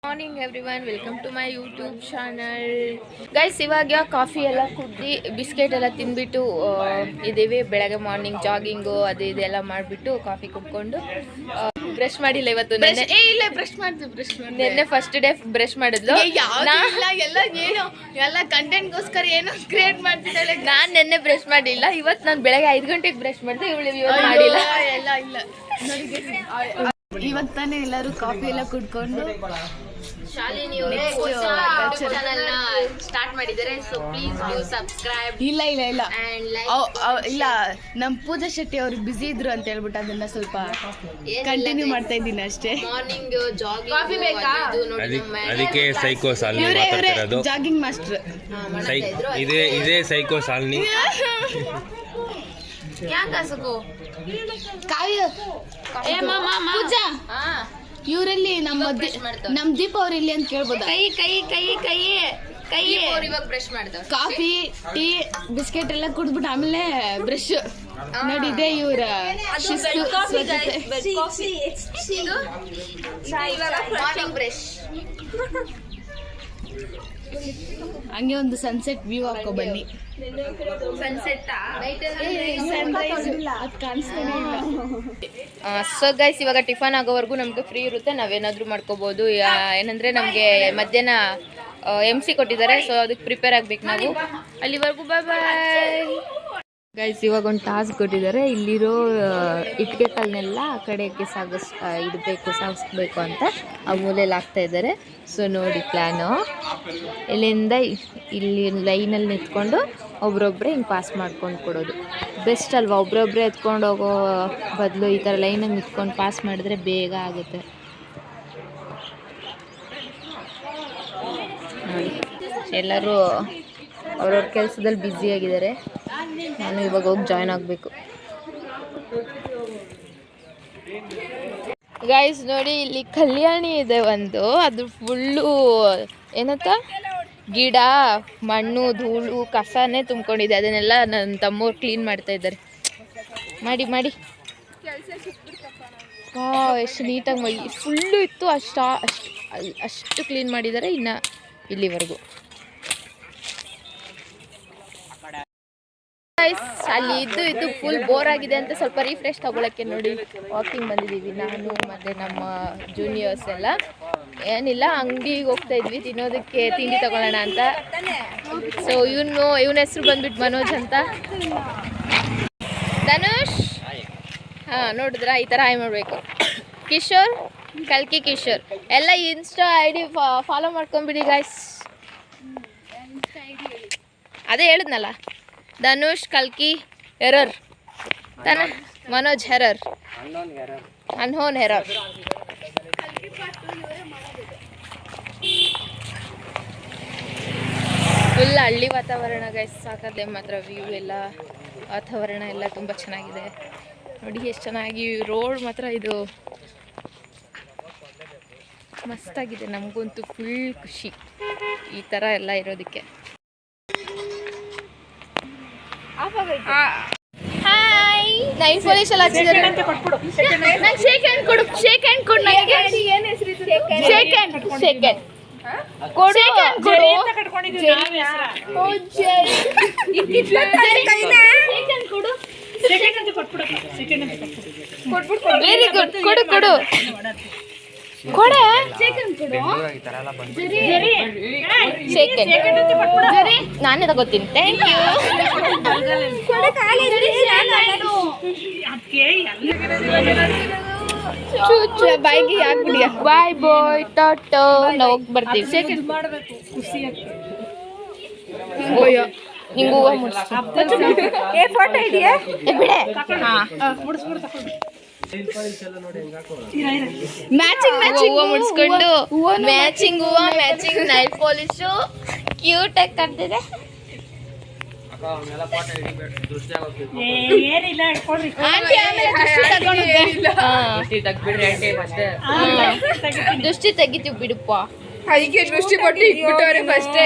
Morning everyone, welcome to my YouTube channel. Guys, ಇವಾಗ coffee ಎಲ್ಲ ಕುಡ್ದು ಬಿಸ್ಕೆಟ್ ಎಲ್ಲ ತಿಂದ್ಬಿಟ್ಟು ಇದ್ದೀವಿ. ಬೆಳಗ್ಗೆ ಮಾರ್ನಿಂಗ್ ಜಾಗಿಂಗು ಅದು ಇದೆಲ್ಲ ಮಾಡಿಬಿಟ್ಟು ಕಾಫಿ ಕುಡ್ಕೊಂಡು ಬ್ರಷ್ ಮಾಡಿಲ್ಲ ಇವತ್ತು. ಇಲ್ಲ ಬ್ರಷ್ ಮಾಡ್ತೀವಿ. ನಿನ್ನೆ ಫಸ್ಟ್ ಡೇ ಬ್ರಷ್ ಮಾಡಿದ್ಲು. ಎಲ್ಲ ಕಂಟೆಂಟ್ಗೋಸ್ಕರ ಏನೋ ಕ್ರಿಯೇಟ್ ಮಾಡ್ತಿದ್ದಾಳೆ. ನಾನು ನಿನ್ನೆ ಬ್ರಷ್ ಮಾಡಿಲ್ಲ. ಇವತ್ತು ನಾನು ಬೆಳಗ್ಗೆ 5 ಗಂಟೆಗೆ ಬ್ರಷ್ ಮಾಡಿದೆ. ಇವಳು ಮಾಡಿಲ್ಲ. ಇಲ್ಲ ಇವಾಗ ತಾನೇ ಎಲ್ಲರೂ ಕಾಫಿ ಎಲ್ಲ ಕುಡ್ಕೊಂಡು ಶಾಲಿನಿ ಸ್ಟಾರ್ಟ್ ಮಾಡಿದ್ದಾರೆ. So please do subscribe. ಇಲ್ಲ ಇಲ್ಲ ನಮ್ ಪೂಜಾ ಶೆಟ್ಟಿ ಅವ್ರು ಬಿಸಿ ಇದ್ರು ಅಂತ ಹೇಳ್ಬಿಟ್ಟು ಅದನ್ನ ಸ್ವಲ್ಪ ಕಂಟಿನ್ಯೂ ಮಾಡ್ತಾ ಇದ್ದೀನಿ ಅಷ್ಟೇ. ಮಾರ್ನಿಂಗ್ ಜಾಗಿಂಗ್ ಕಾಫಿ ಬೇಕಾ? ಅದಕ್ಕೆ ಸೈಕೋ ಸಾಲಿನಿ ಮಾತಾಡ್ತಿರೋದು. ಜಾಗಿಂಗ್ ಮಾಸ್ಟರ್ ಇದೇ ಸೈಕೋ ಸಾಲಿನಿ. ಪೂಜಾ ಇವರಲ್ಲಿ ನಮ್ ದೀಪ ಅವ್ರ ಇಲ್ಲಿ ಅಂತ ಕೇಳ್ಬೋದ? ಕೈ ಇವಾಗ ಬ್ರಷ್ ಮಾಡ್ತಾರೆ. ಕಾಫಿ ಟೀ ಬಿಸ್ಕೆಟ್ ಎಲ್ಲ ಕುಡ್ದ್ಬಿಟ್ಟು ಆಮೇಲೆ ಬ್ರಷ್ ನೋಡಿದೆ ಇವ್ರ ಶಿಸ್ತು ಸ್ವಚ್ಛತೆ. Morning brush. ಹಂಗೆ ಒಂದು ಸನ್ಸೆಟ್ ವ್ಯೂ ಹಾಕೋ ಬನ್ನಿ. ಸೊ ಗೈಸ್, ಇವಾಗ ಟಿಫನ್ ಆಗೋವರೆಗೂ ನಮ್ಗೆ ಫ್ರೀ ಇರುತ್ತೆ. ನಾವೇನಾದ್ರೂ ಮಾಡ್ಕೋಬಹುದು. ಏನಂದ್ರೆ ನಮಗೆ ಮಧ್ಯಾಹ್ನ MC ಕೊಟ್ಟಿದ್ದಾರೆ. ಸೊ ಅದಕ್ಕೆ ಪ್ರಿಪೇರ್ ಆಗ್ಬೇಕು ನಾವು. ಅಲ್ಲಿವರೆಗೂ ಬಾಯ್ ಬಾಯ್ ಗೈಸ್. ಇವಾಗ ಒಂದು ಟಾಸ್ಕ್ ಕೊಟ್ಟಿದ್ದಾರೆ. ಇಲ್ಲಿರೋ ಇಟ್ಟಿಗೆ ಕಲ್ಲನ್ನೆಲ್ಲ ಆ ಕಡೆಗೆ ಸಾಗಿಸ್ಬೇಕು ಅಂತ ಆ ಮೂಲೆಯಲ್ಲಿ ಹಾಕ್ತಾ ಇದ್ದಾರೆ. ಸೊ ನೋಡಿ ಪ್ಲ್ಯಾನು. ಇಲ್ಲಿಂದ ಇಲ್ಲಿ ಲೈನಲ್ಲಿ ನಿಂತ್ಕೊಂಡು ಒಬ್ರೊಬ್ಬರೇ ಹಿಂಗೆ ಪಾಸ್ ಮಾಡ್ಕೊಂಡು ಕೊಡೋದು ಬೆಸ್ಟ್ ಅಲ್ವಾ? ಒಬ್ರೊಬ್ಬರೇ ಎತ್ಕೊಂಡು ಹೋಗೋ ಬದಲು ಈ ಥರ ಲೈನಾಗಿ ನಿಂತ್ಕೊಂಡು ಪಾಸ್ ಮಾಡಿದ್ರೆ ಬೇಗ ಆಗುತ್ತೆ. ನೋಡಿ, ಎಲ್ಲರೂ ಅವ್ರವ್ರ ಕೆಲಸದಲ್ಲಿ ಬ್ಯುಸಿಯಾಗಿದ್ದಾರೆ. ನಾನು ಇವಾಗ ಹೋಗಿ ಜಾಯ್ನ್ ಆಗಬೇಕು. ಗೈಸ್ ನೋಡಿ, ಇಲ್ಲಿ ಕಲ್ಯಾಣಿ ಇದೆ ಒಂದು. ಅದು ಫುಲ್ಲು ಏನಂತ ಗಿಡ, ಮಣ್ಣು, ಧೂಳು, ಕಸನೇ ತುಂಬ್ಕೊಂಡಿದೆ. ಅದನ್ನೆಲ್ಲ ನನ್ನ ತಮ್ಮವ್ರು ಕ್ಲೀನ್ ಮಾಡ್ತಾ ಇದ್ದಾರೆ. ಮಾಡಿ ಎಷ್ಟು ನೀಟಾಗಿ ಮಾಡಿ ಫುಲ್ಲು ಇತ್ತು. ಅಷ್ಟು ಕ್ಲೀನ್ ಮಾಡಿದ್ದಾರೆ ಇನ್ನು ಇಲ್ಲಿವರೆಗೂ. ಅಲ್ಲಿ ಇದ್ದು ಫುಲ್ ಬೋರ್ ಆಗಿದೆ ಅಂತ ಸ್ವಲ್ಪ ರಿಫ್ರೆಶ್ ತಗೊಳಕ್ಕೆ ನೋಡಿ ವಾಕಿಂಗ್ ಬಂದಿದ್ದೀವಿ ನಾನು ಮತ್ತು ನಮ್ಮ ಜೂನಿಯರ್ಸ್ ಎಲ್ಲ. ಏನಿಲ್ಲ, ಅಂಗಡಿಗೆ ಹೋಗ್ತಾ ಇದ್ವಿ ತಿನ್ನೋದಕ್ಕೆ, ತಿಂಡಿ ತಗೊಳ್ಳೋಣ ಅಂತ. ಸೊ ಇವನ ಹೆಸರು ಬಂದ್ಬಿಟ್ಟು ಮನೋಜ್ ಅಂತ. ಧನುಷ್, ನೋಡಿದ್ರಾ? ಈ ಥರ ಹಾಯ್ ಮಾಡಬೇಕು. ಕಿಶೋರ್, ಕಲ್ಕಿ ಕಿಶೋರ್. ಎಲ್ಲ ಇನ್ಸ್ಟಾ ID ಫಾಲೋ ಮಾಡ್ಕೊಂಬಿಡಿ ಗಾಯ್ಸ್. ಅದೇ ಹೇಳಿದ್ನಲ್ಲ, ಧನುಷ್ ಕಲ್ಕಿ ಎರರ್ ತಾನ, ಮನೋಜ್ ಹೆರರ್, ಅನ್ಹೋನ್ ಹೆರರ್. ಫುಲ್ ಹಳ್ಳಿ ವಾತಾವರಣ ಗೈಸ್. ಸಾಕದೆ ಮಾತ್ರ ವ್ಯೂ ಎಲ್ಲ, ವಾತಾವರಣ ಎಲ್ಲ ತುಂಬ ಚೆನ್ನಾಗಿದೆ. ನೋಡಿ ಎಷ್ಟು ಚೆನ್ನಾಗಿ ರೋಡ್ ಮಾತ್ರ ಇದು ಮಸ್ತಾಗಿದೆ. ನಮಗಂತೂ ಫುಲ್ ಖುಷಿ ಈ ಥರ ಎಲ್ಲ ಇರೋದಕ್ಕೆ. ಹಾಯ್, ನೈನ್ ಪೊಲೀಸ್ ಎಲ್ಲ ಹಚ್ಚಿದ್ದಾರೆ. ನಂಗೆ ಶೇಕ್ ಹ್ಯಾಂಡ್ ಕೊಡು. ಶೇಕ್ ಹ್ಯಾಂಡ್ ಕೊಡು ನನಗೆ. ಶೇಕ್ ಹ್ಯಾಂಡ್ ಕೊಡು. ಶೇಕ್ ಹ್ಯಾಂಡ್ ಕೊಡು. Very good. ಕೊಡು ಕೊಡೆ. ನಾನೇ ತಗೋತೀನಿ. Thank you. ಬಾಯ್ಗೆ ಹಾಕ್ಬಿಡಿಯ. ಬಾಯ್ ಬಾಯ್ ಟಾಟೋ. ನಾವು ಹೋಗಿ ಬರ್ತೀವಿ. ನಿಂಗೆ ಹೂವು ಫೋಟೋ ಇದೆಯಾ? ಬಿಡೆ. ಹೂವು ಮುಡ್ಸ್ಕೊಂಡು ಮ್ಯಾಚಿಂಗ್ ಹೂವು, ಮ್ಯಾಚಿಂಗ್ ನೈಲ್ ಪಾಲಿಶು ಕ್ಯೂಟ್ ಆಗಿ ಕಾಣ್ತಿದೆ. ದೃಷ್ಟಿ ತೆಗಿತೀವಿ ಬಿಡುಪ್ಪ. ಅದಕ್ಕೆ ದೃಷ್ಟಿ ಕೊಟ್ಟು ಇಟ್ಬಿಟ್ಟವ್ರೆ ಫಸ್ಟೇ.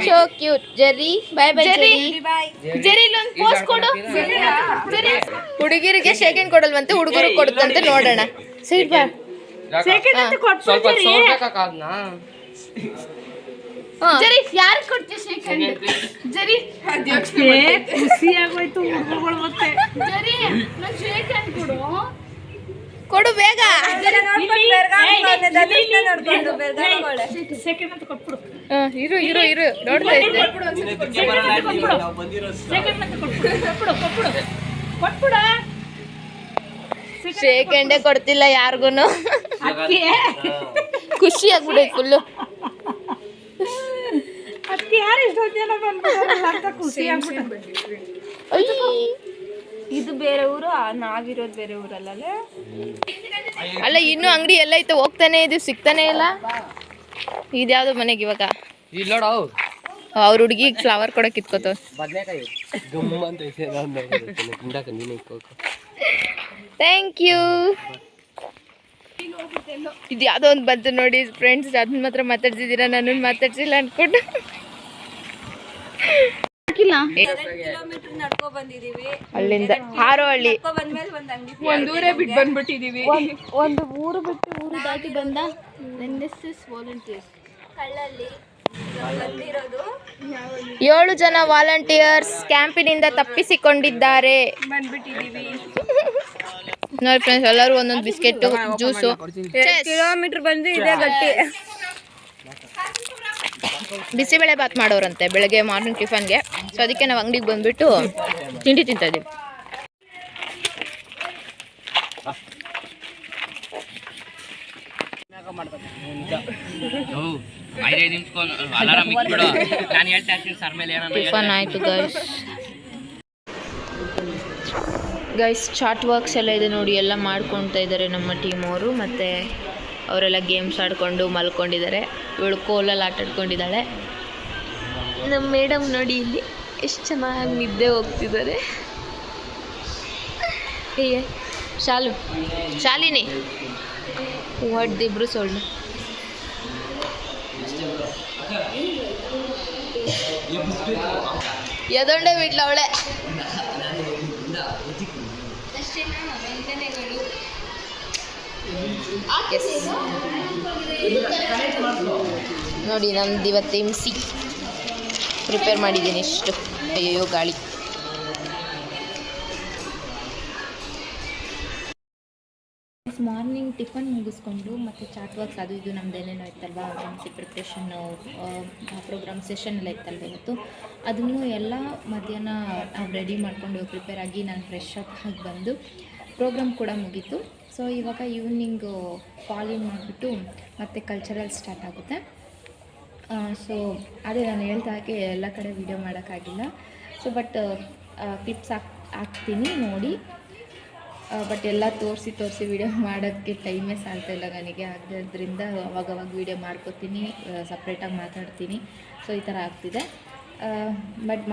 So cute. ಜೆರ್ರಿ, ಬಾಯ್ ಬಾಯ್ ಜೆರ್ರಿ. ಜೆರ್ರಿ ಇಲ್ಲೊಂದು ಪೋಸ್ ಕೊಡು. ಹುಡುಗಿರಿಗೆ ಶೇಕ್ ಹ್ಯಾಂಡ್ ಕೊಡಲ್ವಂತೆ, ಹುಡುಗರಿಗೆ ಕೊಡುತ್ತಂತೆ. ನೋಡೋಣ. ಸೈಡ್ ಬಾ. ಸ್ವಲ್ಪ ಸೋರ್ಬೇಕಾದ್ನ ಜರಿ ಯಾರು ಕೊಡ್ತೀಯ ಶೇಖಂಡ್ ಜರಿ ಖುಷಿ ಆಗೋಯ್ತು ಹುಡುಗಗಳು ಮತ್ತೆ ಜರಿ ನಾನು ಶೇಖಂಡ್ ಕೊಡು ಕೊಡು ಬೇಗ. ಸೆಕೆಂಡ್ ಅಂತ ಕೊಟ್ಬಿಡು ಇರು ಇರು ಇರು ನೋಡ್ತಾ ಇದ್ದೆ. ಸೆಕೆಂಡ್ ಅಂತ ಕೊಟ್ಬಿಡು ಕೊಟ್ಬಿಡ ಶೇಖಂಡೇ ಕೊಡ್ತಿಲ್ಲ ಯಾರಿಗೂನು. ಖುಷಿ ಆಗ್ಬಿಡೈತೆ ಫುಲ್ಲು. ಅದಕ್ಕೆ ಯಾರು ಇಷ್ಟೊಂದು ಜನ ಬಂದ್ಬಿಡಲ್ಲ ಅಂತ ಖುಷಿ ಆಗ್ಬಿಟ್ಟು. ಇದು ಬೇರೆ ಊರು ನಾವಿರೋದು ಬೇರೆ ಊರಲ್ಲ ಅಲ್ಲ ಇನ್ನು ಅಂಗಡಿ ಎಲ್ಲ ಐತೆ ಹೋಗ್ತಾನೆ ಇದು ಸಿಗ್ತಾನೆ ಇಲ್ಲ. ಇದ್ಯಾವ್ದು ಮನೆಗೆ ಇವಾಗ ಇಲ್ಲಿ ನೋಡು ಅವ್ರ ಹುಡುಗಿಗೆ ಫ್ಲವರ್ ಕೊಡಕ್ಕೆ ಇಟ್ಕೋತಾವ. ಬದನೆಕಾಯಿ ಗಮ್ಮ ಅಂತ ಥ್ಯಾಂಕ್ ಯು. ಇದು ಯಾವುದೋ ಒಂದು ಬಂತು ನೋಡಿ ಫ್ರೆಂಡ್ಸ್, ಅದನ್ನ ಮಾತ್ರ ಮಾತಾಡ್ಸಿದ್ದೀರಾ, ನನ್ನನ್ನು ಮಾತಾಡ್ಸಿಲ್ಲ ಅನ್ಕೊಂಡು. ಅಲ್ಲಿಂದ ಹಾರೋಹಳ್ಳಿ ಒಂದೂರೇ ಬಿಟ್ಟು ಬಂದ್ಬಿಟ್ಟಿದೀವಿ. ಒಂದು ಊರು ಬಿಟ್ಟು ಊರು ದಾಟಿ ಬಂದ ವಾಲಂಟಿಯರ್ಸ್ 7 ಜನ ವಾಲಂಟಿಯರ್ಸ್ ಕ್ಯಾಂಪಿನಿಂದ ತಪ್ಪಿಸಿಕೊಂಡಿದ್ದಾರೆ. ನೋಡಿ ಫ್ರೆಂಡ್ಸ್, ಎಲ್ಲರೂ ಒಂದೊಂದು ಬಿಸ್ಕೆಟ್ ಜ್ಯೂಸು. ಕಿಲೋಮೀಟರ್ ಬಂದು ಇದೇ ಗಟ್ಟಿ. ಬಿಸಿಬೇಳೆ ಬಾತ್ ಮಾಡೋರಂತೆ ಬೆಳಗ್ಗೆ ಮಾರ್ನಿಂಗ್ ಟಿಫನ್ಗೆ. ಸೊ ಅದಕ್ಕೆ ನಾವು ಅಂಗಡಿಗೆ ಬಂದ್ಬಿಟ್ಟು ತಿಂಡಿ ತಿಂತಾ ಇದೀವಿ. ಟಿಫನ್ ಆಯ್ತು ಗೈಸ್. ಚಾಟ್ ವರ್ಕ್ಸ್ ಎಲ್ಲ ಇದೆ ನೋಡಿ, ಎಲ್ಲ ಮಾಡ್ಕೊಳ್ತಾ ಇದ್ದಾರೆ ನಮ್ಮ ಟೀಮ್ ಅವರು. ಮತ್ತು ಅವರೆಲ್ಲ ಗೇಮ್ಸ್ ಆಡ್ಕೊಂಡು ಮಲ್ಕೊಂಡಿದ್ದಾರೆ. ಇವಳು ಕೋಲಲ್ಲಿ ಆಟ ಆಡ್ಕೊಂಡಿದ್ದಾಳೆ. ನಮ್ಮ ಮೇಡಮ್ ನೋಡಿ ಇಲ್ಲಿ ಎಷ್ಟು ಚೆನ್ನಾಗಿ ನಿದ್ದೆ ಹೋಗ್ತಿದ್ದಾರೆ. ಶಾಲಿನಿ ಹೊಡ್ದಿಬ್ರು ಸೊಳ್ಳು. ಎದೊಂಡೆ ಬಿಟ್ಲ ಅವಳೆ. ನೋಡಿ ನಮ್ದು ಇವತ್ತು MC ಪ್ರಿಪೇರ್ ಮಾಡಿದ್ದೀನಿ ಇಷ್ಟು. ಅಯ್ಯೋ ಗಾಳಿ. ಮಾರ್ನಿಂಗ್ ಟಿಫನ್ ಮುಗಿಸ್ಕೊಂಡು ಮತ್ತು ಚಾಟ್ ವರ್ಕ್ಸ್ ಅದು ಇದು ನಮ್ದು ಏನೇನೋ ಇತ್ತಲ್ವ, MC ಪ್ರಿಪ್ರೇಷನ್ನು ಪ್ರೋಗ್ರಾಮ್ ಸೆಷನ್ ಎಲ್ಲ ಇತ್ತಲ್ವ ಇವತ್ತು, ಅದನ್ನು ಎಲ್ಲ ಮಧ್ಯಾಹ್ನ ನಾವು ರೆಡಿ ಮಾಡ್ಕೊಂಡು ಪ್ರಿಪೇರ್ ಆಗಿ ನಾನು ಫ್ರೆಶ್ ಅಪ್ ಆಗಿ ಬಂದು ಪ್ರೋಗ್ರಾಮ್ ಕೂಡ ಮುಗೀತು. ಸೊ ಇವಾಗ ಈವ್ನಿಂಗು ಫಾಲ್ ಇನ್ ಮಾಡಿಬಿಟ್ಟು ಮತ್ತು ಕಲ್ಚರಲ್ ಸ್ಟಾರ್ಟ್ ಆಗುತ್ತೆ. ಸೊ ಅದೇ ನಾನು ಹೇಳ್ತಾ ಹಾಗೆ ಎಲ್ಲ ಕಡೆ ವೀಡಿಯೋ ಮಾಡೋಕ್ಕಾಗಿಲ್ಲ. ಸೊ ಬಟ್ ಕ್ಲಿಪ್ಸ್ ಹಾಕ್ತೀನಿ ನೋಡಿ. ಬಟ್ ಎಲ್ಲ ತೋರಿಸಿ ವೀಡಿಯೋ ಮಾಡೋಕ್ಕೆ ಟೈಮೇ ಸಾಲ್ತಾಯಿಲ್ಲ ನನಗೆ. ಆದ್ದರಿಂದ ಅವಾಗವಾಗ ವೀಡಿಯೋ ಮಾಡ್ಕೋತೀನಿ, ಸಪ್ರೇಟಾಗಿ ಮಾತಾಡ್ತೀನಿ. ಸೊ ಈ ಥರ ಆಗ್ತಿದೆ. ಬಟ್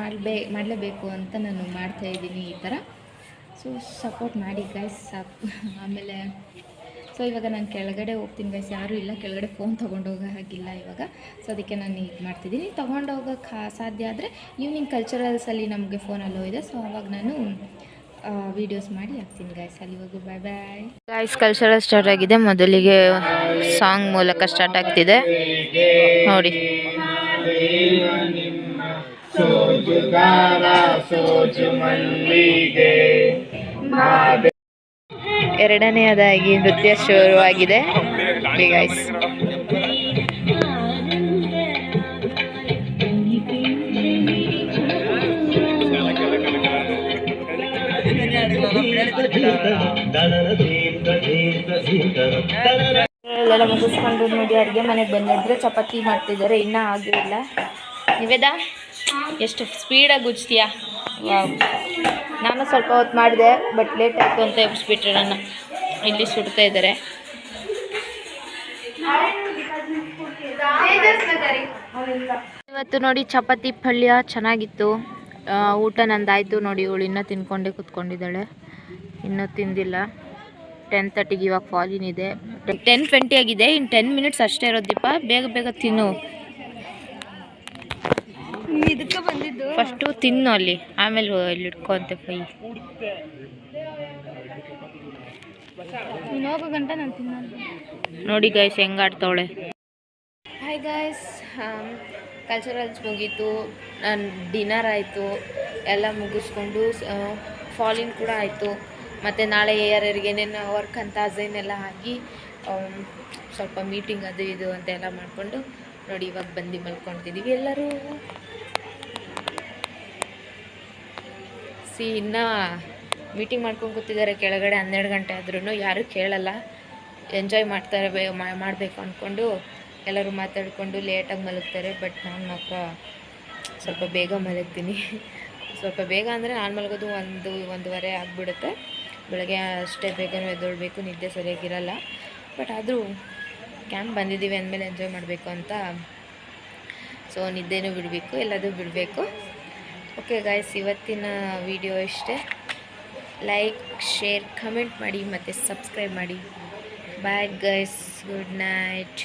ಮಾಡಲೇಬೇಕು ಅಂತ ನಾನು ಮಾಡ್ತಾಯಿದ್ದೀನಿ ಈ ಥರ. ಸೊ ಸಪೋರ್ಟ್ ಮಾಡಿ ಗೈಸ್ ಸಾಕು. ಆಮೇಲೆ ಸೊ ಇವಾಗ ನಾನು ಕೆಳಗಡೆ ಹೋಗ್ತೀನಿ ಗೈಸ್, ಯಾರೂ ಇಲ್ಲ ಕೆಳಗಡೆ. ಫೋನ್ ತೊಗೊಂಡೋಗೋ ಹಾಗಿಲ್ಲ ಇವಾಗ. ಸೊ ಅದಕ್ಕೆ ನಾನು ಇದು ಮಾಡ್ತಿದ್ದೀನಿ. ತೊಗೊಂಡೋಗೋಕ್ಕೆ ಸಾಧ್ಯ ಆದರೆ ಈವ್ನಿಂಗ್ ಕಲ್ಚರಲ್ಸಲ್ಲಿ ನಮಗೆ ಫೋನ್ ಅಲ್ಲೋ ಇದೆ. ಸೊ ಅವಾಗ ನಾನು ವೀಡಿಯೋಸ್ ಮಾಡಿ ಹಾಕ್ತೀನಿ ಗೈಸ್. ಅಲ್ಲಿವರೆಗೂ ಬಾಯ್ ಬಾಯ್ ಗೈಸ್. ಕಲ್ಚರಲ್ ಸ್ಟಾರ್ಟ್ ಆಗಿದೆ. ಮೊದಲಿಗೆ ಸಾಂಗ್ ಮೂಲಕ ಸ್ಟಾರ್ಟ್ ಆಗ್ತಿದೆ ನೋಡಿ. ಎರಡನೆಯದಾಗಿ ನೃತ್ಯ ಶುರುವಾಗಿದೆ ಗೈಸ್. ಎಲ್ಲ ಮುಗಿಸ್ಕೊಂಡು ನೋಡಿ ಅಡುಗೆ ಮನೆಗೆ ಬಂದಿದ್ರೆ ಚಪಾತಿ ಮಾಡ್ತಿದ್ದಾರೆ, ಇನ್ನೂ ಆಗಿಲ್ಲ. ನಿವೇದ ಎಷ್ಟು ಸ್ಪೀಡಾಗಿ ಗುಜ್ತೀಯಾ? ನಾನು ಸ್ವಲ್ಪ ಹೊತ್ತು ಮಾಡಿದೆ, ಬಟ್ ಲೇಟ್ ಆಯಿತು ಅಂತ ಎಬ್ಬಿಸ್ಬಿಟ್ರೆ ನನ್ನ. ಇಲ್ಲಿ ಸುಡ್ತಾ ಇದ್ದಾರೆ. ಇವತ್ತು ನೋಡಿ ಚಪಾತಿ ಪಲ್ಯ ಚೆನ್ನಾಗಿತ್ತು. ಊಟ ನಂದಾಯಿತು ನೋಡಿ. ಇವಳು ಇನ್ನೂ ತಿನ್ಕೊಂಡೇ ಕೂತ್ಕೊಂಡಿದ್ದಾಳೆ, ಇನ್ನೂ ತಿಂದಿಲ್ಲ. 10:30ಗೆ ಇವಾಗ ಫಾಲಿನ್ ಇದೆ. 10:20 ಆಗಿದೆ. ಇನ್ನು 10 ಮಿನಿಟ್ಸ್ ಅಷ್ಟೇ ಇರೋದು. ದೀಪ ಬೇಗ ಬೇಗ ತಿನ್ನು. ಇದಕ್ಕೆ ಬಂದಿದ್ದು ಫಸ್ಟು ತಿನ್ನು ಅಲ್ಲಿ, ಆಮೇಲೆ ಇಲ್ಲಿ ಇಟ್ಕೊ ಅಂತೆ. ನೀನು ಹೋಗೋ ಗಂಟ ನಾನು ತಿನ್ನೋದು. ನೋಡಿ ಗೈಸ್ ಹೆಂಗೆ ಆಡ್ತಾವಳೆ. ಹಾಯ್ ಗೈಸ್, ಕಲ್ಚರಲ್ಸ್ ಮುಗೀತು, ನಾನು ಡಿನ್ನರ್ ಆಯಿತು, ಎಲ್ಲ ಮುಗಿಸ್ಕೊಂಡು ಫಾಲಿನ್ ಕೂಡ ಆಯಿತು. ಮತ್ತು ನಾಳೆ ಯಾರ್ಯಾರಿಗೆ ಏನೇನು ವರ್ಕ್ ಅಂತ ಅಸೈನೆಲ್ಲ ಹಾಕಿ ಸ್ವಲ್ಪ ಮೀಟಿಂಗ್ ಅದು ಇದು ಅಂತ ಎಲ್ಲ ಮಾಡಿಕೊಂಡು ನೋಡಿ ಇವಾಗ ಬಂದು ಮಲ್ಕೊತಿದ್ದೀವಿ ಎಲ್ಲರೂ. ಇನ್ನೂ ಮೀಟಿಂಗ್ ಮಾಡ್ಕೊಂಡು ಕೂತಿದ್ದಾರೆ ಕೆಳಗಡೆ. 12 ಗಂಟೆ ಆದ್ರೂ ಯಾರೂ ಕೇಳಲ್ಲ, ಎಂಜಾಯ್ ಮಾಡ್ತಾರೆ, ಮಾಡಬೇಕು ಅಂದ್ಕೊಂಡು ಎಲ್ಲರೂ ಮಾತಾಡಿಕೊಂಡು ಲೇಟಾಗಿ ಮಲಗ್ತಾರೆ. ಬಟ್ ನಾನು ಮಾತ್ರ ಸ್ವಲ್ಪ ಬೇಗ ಮಲಗ್ತೀನಿ. ಸ್ವಲ್ಪ ಬೇಗ ಅಂದರೆ ನಾನು ಮಲಗೋದು 1-1:30 ಆಗಿಬಿಡುತ್ತೆ. ಬೆಳಗ್ಗೆ ಅಷ್ಟೇ ಬೇಗನೆ ಎದ್ದೇಳಬೇಕು, ನಿದ್ದೆ ಸರಿಯಾಗಿರಲ್ಲ. ಬಟ್ ಆದರೂ ಕ್ಯಾಂಪ್ ಬಂದಿದ್ದೀವಿ ಅಂದಮೇಲೆ ಎಂಜಾಯ್ ಮಾಡಬೇಕು ಅಂತ, ಸೊ ನಿದ್ದೆನೂ ಬಿಡಬೇಕು, ಎಲ್ಲದೂ ಬಿಡಬೇಕು. ಓಕೆ ಗಾಯ್ಸ್, ಇವತ್ತಿನ ವಿಡಿಯೋ ಇಷ್ಟೇ. ಲೈಕ್, ಶೇರ್, ಕಮೆಂಟ್ ಮಾಡಿ ಮತ್ತು ಸಬ್ಸ್ಕ್ರೈಬ್ ಮಾಡಿ. Bye guys, good night.